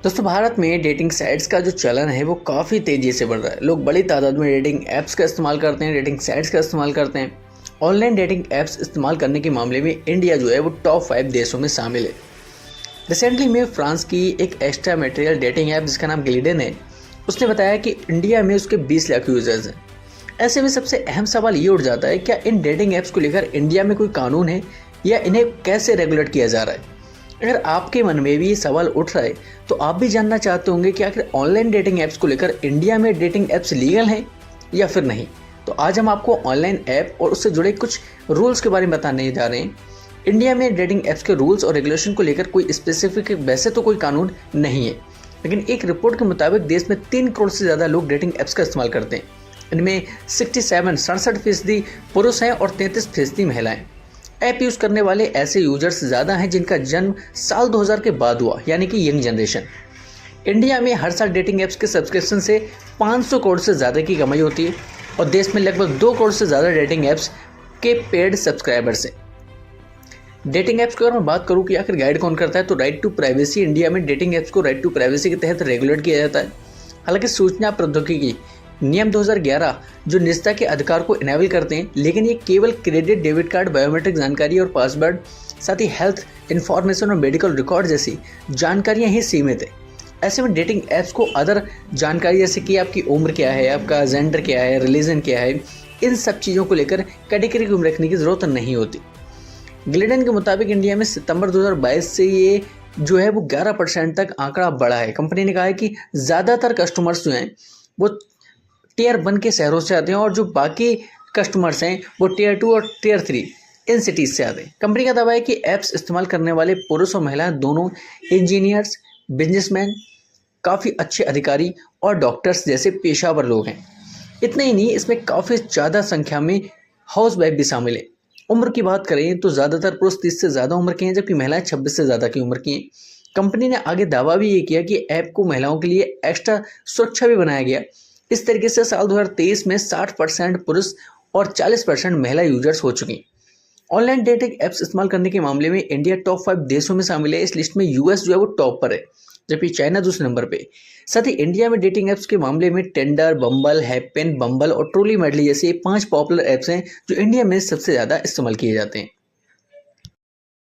दोस्तों भारत में dating sites का जो चलन है वो काफ़ी तेज़ी से बढ़ रहा है। लोग बड़ी तादाद में डेटिंग ऐप्स का इस्तेमाल करते हैं, डेटिंग साइट्स का इस्तेमाल करते हैं। ऑनलाइन डेटिंग ऐप्स इस्तेमाल करने के मामले में इंडिया जो है वो टॉप 5 देशों में शामिल है। रिसेंटली में फ्रांस की एक एक्स्ट्रा मटेरियल डेटिंग ऐप जिसका नाम ग्लिडन है, उसने बताया कि इंडिया में उसके 20 लाख यूज़र्स हैं। ऐसे में सबसे अहम सवाल ये उठ जाता है, क्या इन डेटिंग ऐप्स को लेकर इंडिया में कोई कानून है या इन्हें कैसे रेगुलेट किया जा रहा है। अगर आपके मन में भी ये सवाल उठ रहा है तो आप भी जानना चाहते होंगे कि आखिर ऑनलाइन डेटिंग ऐप्स को लेकर इंडिया में डेटिंग ऐप्स लीगल हैं या फिर नहीं। तो आज हम आपको ऑनलाइन ऐप और उससे जुड़े कुछ रूल्स के बारे में बताने जा रहे हैं। इंडिया में डेटिंग ऐप्स के रूल्स और रेगुलेशन को लेकर कोई स्पेसिफिक वैसे तो कोई कानून नहीं है, लेकिन एक रिपोर्ट के मुताबिक देश में 3 करोड़ से ज़्यादा लोग डेटिंग ऐप्स का इस्तेमाल करते हैं। इनमें 67% पुरुष हैं और 33% महिलाएं। ऐप यूज़ करने वाले ऐसे यूजर्स ज़्यादा हैं जिनका जन्म साल 2000 के बाद हुआ, यानी कि यंग जनरेशन। इंडिया में हर साल डेटिंग ऐप्स के सब्सक्रिप्शन से 500 करोड़ से ज़्यादा की कमाई होती है और देश में लगभग 2 करोड़ से ज़्यादा डेटिंग ऐप्स के पेड सब्सक्राइबर्स हैं। डेटिंग ऐप्स की अगर मैं बात करूँ कि आखिर गाइड कौन करता है, तो राइट टू प्राइवेसी इंडिया में डेटिंग ऐप्स को राइट टू प्राइवेसी के तहत रेगुलेट किया जाता है। हालांकि सूचना प्रौद्योगिकी नियम 2011 जो निजता के अधिकार को इनेबल करते हैं, लेकिन ये केवल क्रेडिट, डेबिट कार्ड, बायोमेट्रिक जानकारी और पासवर्ड, साथ ही हेल्थ इन्फॉर्मेशन और मेडिकल रिकॉर्ड जैसी जानकारियां ही सीमित है। ऐसे में डेटिंग ऐप्स को अदर जानकारी जैसे कि आपकी उम्र क्या है, आपका जेंडर क्या है, रिलीजन क्या है, इन सब चीज़ों को लेकर कैटेगरी में रखने की ज़रूरत नहीं होती। ग्लिडन के मुताबिक इंडिया में सितंबर 2022 से ये जो है वो 11% तक आंकड़ा बढ़ा है। कंपनी ने कहा है कि ज़्यादातर कस्टमर्स जो हैं वो टियर 1 के शहरों से आते हैं और जो बाकी कस्टमर्स हैं वो टियर 2 और टियर 3 इन सिटीज़ से आते हैं। कंपनी का दावा है कि ऐप्स इस्तेमाल करने वाले पुरुष और महिलाएं दोनों इंजीनियर्स, बिजनेसमैन, काफ़ी अच्छे अधिकारी और डॉक्टर्स जैसे पेशावर लोग हैं। इतना ही नहीं, इसमें काफ़ी ज़्यादा संख्या में हाउस वाइफ भी शामिल है। उम्र की बात करें तो ज़्यादातर पुरुष 30 से ज़्यादा उम्र के हैं, जबकि महिलाएं 26 से ज़्यादा की उम्र की हैं। कंपनी ने आगे दावा भी ये किया कि ऐप को महिलाओं के लिए एक्स्ट्रा सुरक्षा भी बनाया गया। इस तरीके से साल 2023 में 60% पुरुष और 40% महिला यूजर्स हो चुकी। ऑनलाइन डेटिंग ऐप्स इस्तेमाल करने के मामले में इंडिया टॉप 5 देशों में शामिल है। इस लिस्ट में यूएस जो है वो टॉप पर है, जबकि चाइना दूसरे नंबर पे। साथ ही इंडिया में डेटिंग ऐप्स के मामले में टेंडर, बम्बल, हैपन, बम्बल और ट्रूली मेडली जैसे 5 पॉपुलर ऐप्स हैं जो इंडिया में सबसे ज़्यादा इस्तेमाल किए जाते हैं।